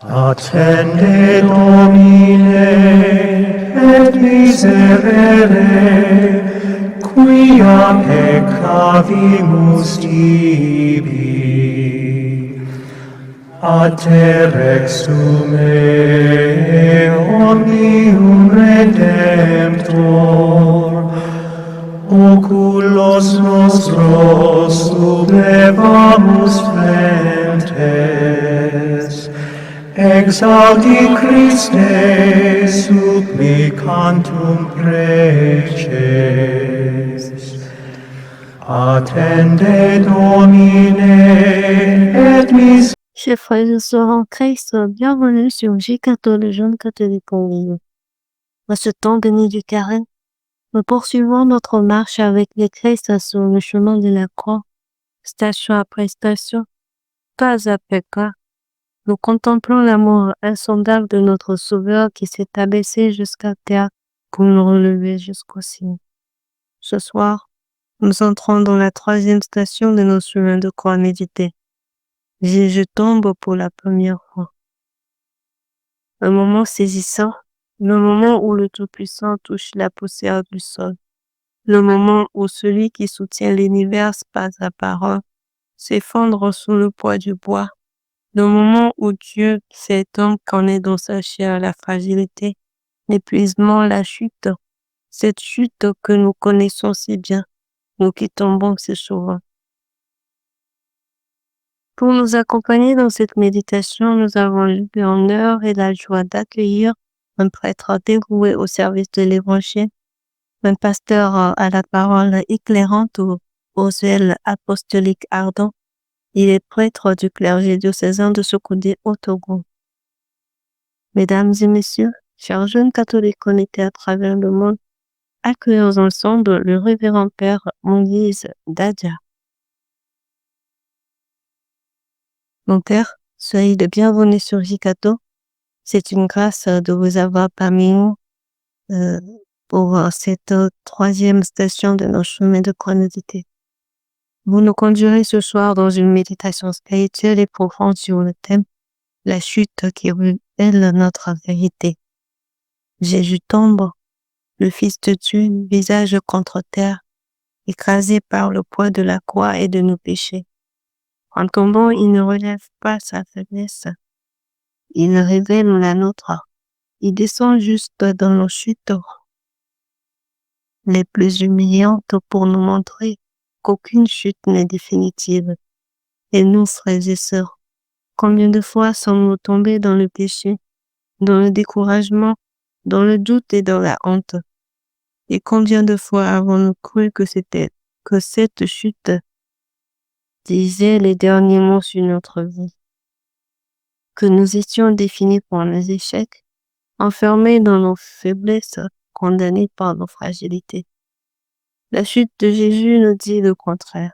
Attende Domine et miserere, quia peccavimus tibi. A te rexume omnium Redemptor, oculos nostros sublevamus flentes, exaudi Christe supplicantum preces. Attende Domine et mis. Chers frères et sœurs en Christ, bienvenue sur J-Cathol, le jeune catholique en ligne. À ce temps béni du carême, nous poursuivons notre marche avec le Christ sur le chemin de la croix, station après station, pas après pas. Nous contemplons l'amour insondable de notre Sauveur qui s'est abaissé jusqu'à terre pour nous relever jusqu'au ciel. Ce soir, nous entrons dans la troisième station de nos chemins de croix médités. Jésus tombe pour la première fois. Un moment saisissant, le moment où le Tout-Puissant touche la poussière du sol, le moment où celui qui soutient l'univers par sa parole s'effondre sous le poids du bois, le moment où Dieu, cet homme connaît dans sa chair la fragilité, l'épuisement, la chute, cette chute que nous connaissons si bien, nous qui tombons si souvent. Pour nous accompagner dans cette méditation, nous avons eu l'honneur et la joie d'accueillir un prêtre dévoué au service de l'Évangile, un pasteur à la parole éclairante au zèle apostolique ardent. Il est prêtre du clergé diocésain de Sokoudé au Togo. Mesdames et messieurs, chers jeunes catholiques connectés à travers le monde, accueillons ensemble le révérend père Moïse Dadja. Mon père, soyez le bienvenu sur J-Cathol. C'est une grâce de vous avoir parmi nous pour cette troisième station de nos chemins de chronicité. Vous nous conduirez ce soir dans une méditation spirituelle et profonde sur le thème « La chute qui révèle notre vérité ». Jésus tombe, le Fils de Dieu, visage contre terre, écrasé par le poids de la croix et de nos péchés. En tombant, il ne relève pas sa faiblesse. Il révèle la nôtre. Il descend juste dans nos chutes les plus humiliantes pour nous montrer qu'aucune chute n'est définitive. Et nous, frères et sœurs, combien de fois sommes-nous tombés dans le péché, dans le découragement, dans le doute et dans la honte? Et combien de fois avons-nous cru que cette chute disait les derniers mots sur notre vie? Que nous étions définis par nos échecs, enfermés dans nos faiblesses, condamnés par nos fragilités. La chute de Jésus nous dit le contraire.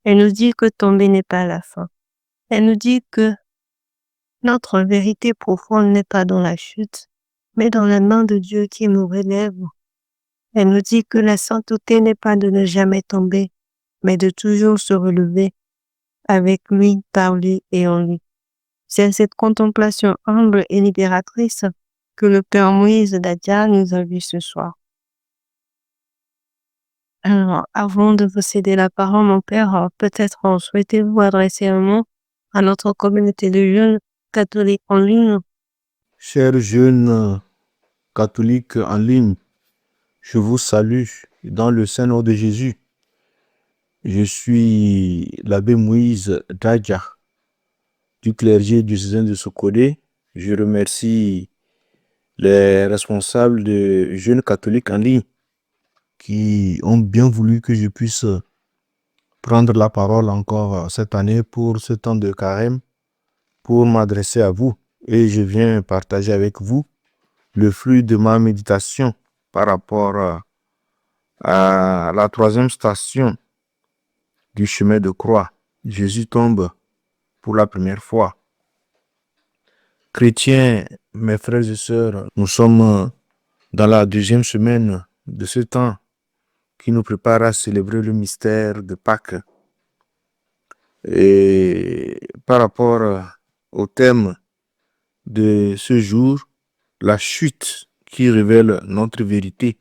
Elle nous dit que tomber n'est pas la fin. Elle nous dit que notre vérité profonde n'est pas dans la chute, mais dans la main de Dieu qui nous relève. Elle nous dit que la sainteté n'est pas de ne jamais tomber, mais de toujours se relever avec lui, par lui et en lui. C'est cette contemplation humble et libératrice que le Père Moïse Dadja nous invite ce soir. Alors, avant de vous céder la parole, mon Père, peut-être souhaitez-vous adresser un mot à notre communauté de jeunes catholiques en ligne. Chers jeunes catholiques en ligne, je vous salue dans le Saint-Nom de Jésus. Je suis l'abbé Moïse Dadja du clergé diocésain de Sokodé. Je remercie les responsables de jeunes catholiques en ligne qui ont bien voulu que je puisse prendre la parole encore cette année pour ce temps de carême, pour m'adresser à vous. Et je viens partager avec vous le fruit de ma méditation par rapport à la troisième station du chemin de croix. Jésus tombe pour la première fois. Chrétiens, mes frères et sœurs, nous sommes dans la deuxième semaine de ce temps qui nous prépare à célébrer le mystère de Pâques. Et par rapport au thème de ce jour, la chute qui révèle notre vérité.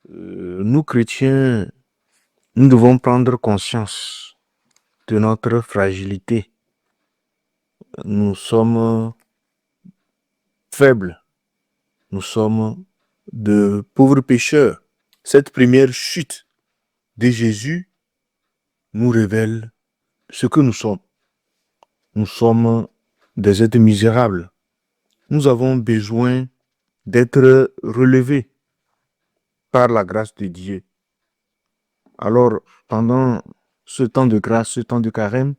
Nous, chrétiens, nous devons prendre conscience de notre fragilité. Nous sommes faibles. Nous sommes de pauvres pécheurs. Cette première chute de Jésus nous révèle ce que nous sommes. Nous sommes des êtres misérables. Nous avons besoin d'être relevés par la grâce de Dieu. Alors, pendant ce temps de grâce, ce temps de carême,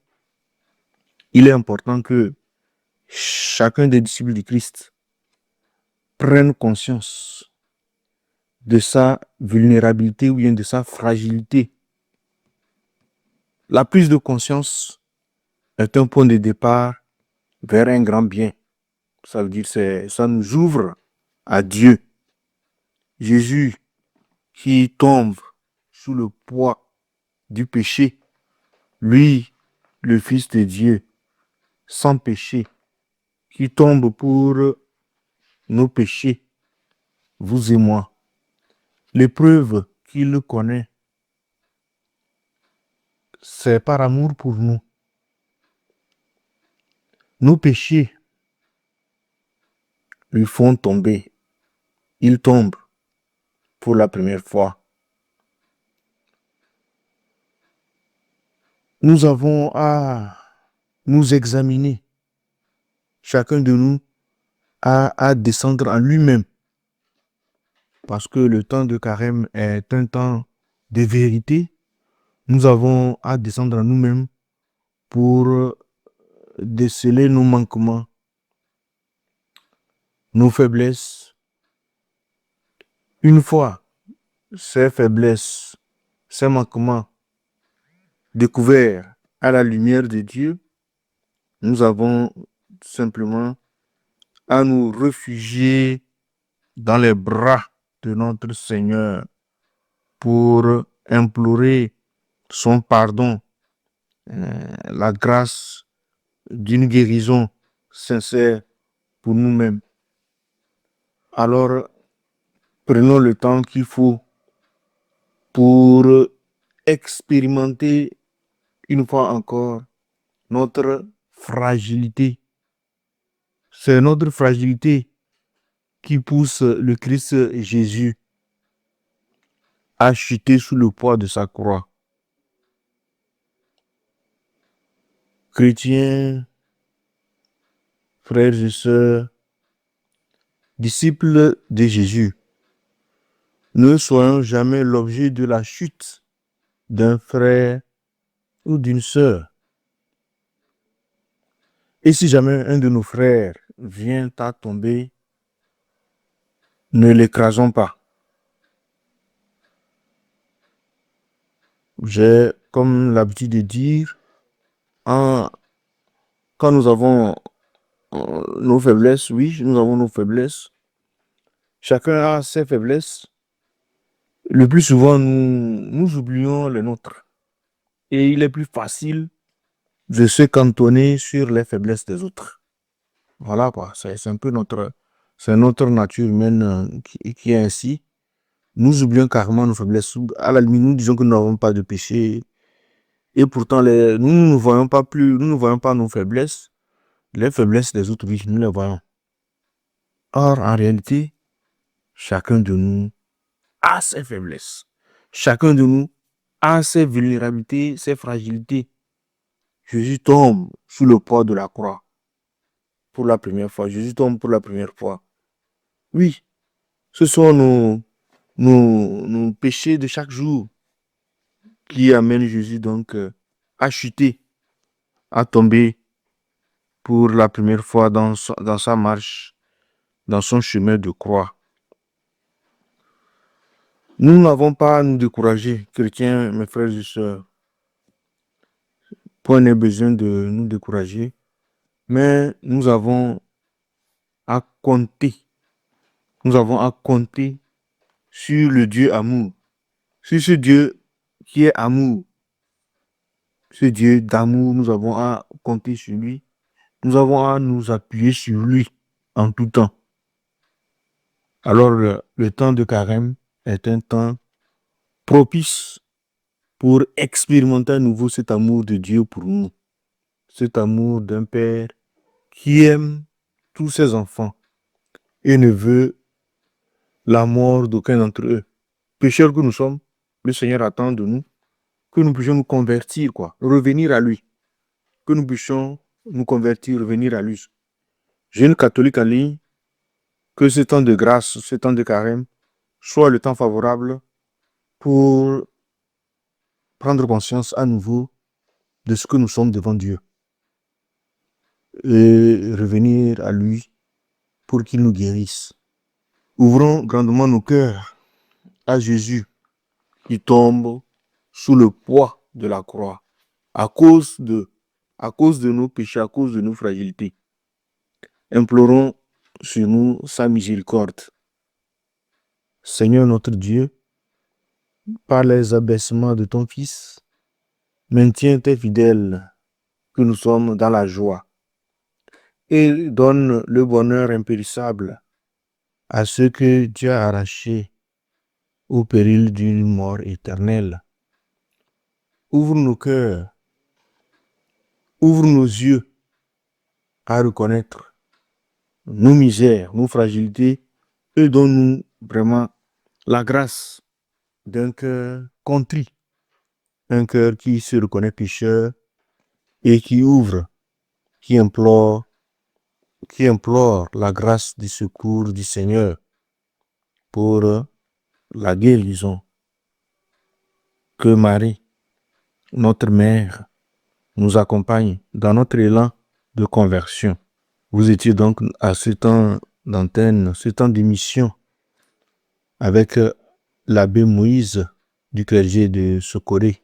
il est important que chacun des disciples du Christ prenne conscience de sa vulnérabilité ou bien de sa fragilité. La prise de conscience est un point de départ vers un grand bien. Ça veut dire que ça nous ouvre à Dieu. Jésus qui tombe sous le poids du péché, lui, le Fils de Dieu, sans péché, qui tombe pour nos péchés, vous et moi. L'épreuve qu'il connaît, c'est par amour pour nous. Nos péchés lui font tomber. Il tombe pour la première fois. Nous avons à nous examiner. Chacun de nous a à descendre en lui-même. Parce que le temps de carême est un temps de vérité. Nous avons à descendre en nous-mêmes pour déceler nos manquements, nos faiblesses. Une fois ces faiblesses, ces manquements découverts à la lumière de Dieu, nous avons simplement à nous réfugier dans les bras de notre Seigneur pour implorer son pardon, la grâce d'une guérison sincère pour nous-mêmes. Alors, prenons le temps qu'il faut pour expérimenter une fois encore notre fragilité. C'est notre fragilité qui pousse le Christ Jésus à chuter sous le poids de sa croix. Chrétiens, frères et sœurs, disciples de Jésus, ne soyons jamais l'objet de la chute d'un frère ou d'une sœur. Et si jamais un de nos frères vient à tomber, ne l'écrasons pas. J'ai comme l'habitude de dire, quand nous avons nos faiblesses, oui, nous avons nos faiblesses. Chacun a ses faiblesses. Le plus souvent, nous oublions les nôtres. Et il est plus facile de se cantonner sur les faiblesses des autres. Voilà quoi, c'est un peu notre nature humaine qui est ainsi. Nous oublions carrément nos faiblesses. À la limite, nous disons que nous n'avons pas de péché. Et pourtant, nous ne voyons pas nos faiblesses. Les faiblesses des autres, oui, nous les voyons. Or, en réalité, chacun de nous a ses faiblesses. Chacun de nous a ses vulnérabilités, ses fragilités. Jésus tombe sous le poids de la croix. Pour la première fois. Jésus tombe pour la première fois. Oui, ce sont nos péchés de chaque jour qui amènent Jésus donc à chuter, à tomber pour la première fois dans sa marche, dans son chemin de croix. Nous n'avons pas à nous décourager, chrétiens, mes frères et sœurs. Point n'est besoin de nous décourager, mais nous avons à compter. Nous avons à compter sur le Dieu amour, sur ce Dieu qui est amour. Ce Dieu d'amour, nous avons à compter sur lui Nous avons à nous appuyer sur lui en tout temps. Alors, le temps de carême est un temps propice pour expérimenter à nouveau cet amour de Dieu pour nous. Cet amour d'un Père qui aime tous ses enfants et ne veut la mort d'aucun d'entre eux. Pécheurs que nous sommes, le Seigneur attend de nous que nous puissions nous convertir, revenir à lui. Que nous puissions nous convertir, revenir à lui. Jeune catholique en ligne, que ce temps de grâce, ce temps de carême, soit le temps favorable pour prendre conscience à nouveau de ce que nous sommes devant Dieu et revenir à lui pour qu'il nous guérisse. Ouvrons grandement nos cœurs à Jésus qui tombe sous le poids de la croix à cause de nos péchés, à cause de nos fragilités. Implorons sur nous sa miséricorde. Seigneur notre Dieu, par les abaissements de ton Fils, maintiens tes fidèles que nous sommes dans la joie et donne le bonheur impérissable à ceux que Dieu a arrachés au péril d'une mort éternelle. Ouvre nos cœurs, ouvre nos yeux à reconnaître nos misères, nos fragilités et donne-nous vraiment la grâce d'un cœur contrit, un cœur qui se reconnaît pécheur et qui ouvre, qui implore la grâce du secours du Seigneur pour la guérison. Que Marie, notre mère, nous accompagne dans notre élan de conversion. Vous étiez donc à ce temps d'antenne, ce temps d'émission avec l'abbé Moïse du clergé de Socoré.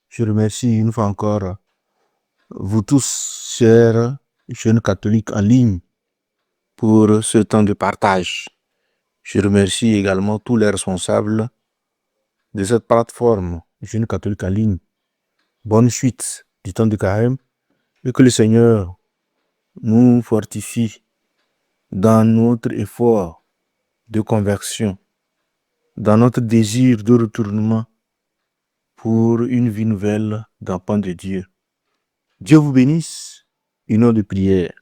Je remercie une fois encore vous tous, chers jeunes catholiques en ligne, pour ce temps de partage. Je remercie également tous les responsables de cette plateforme, Jeunes catholiques en ligne. Bonne suite du temps de carême et que le Seigneur nous fortifie dans notre effort de conversion, dans notre désir de retournement pour une vie nouvelle d'enfant de Dieu. Dieu vous bénisse. Une heure de prière.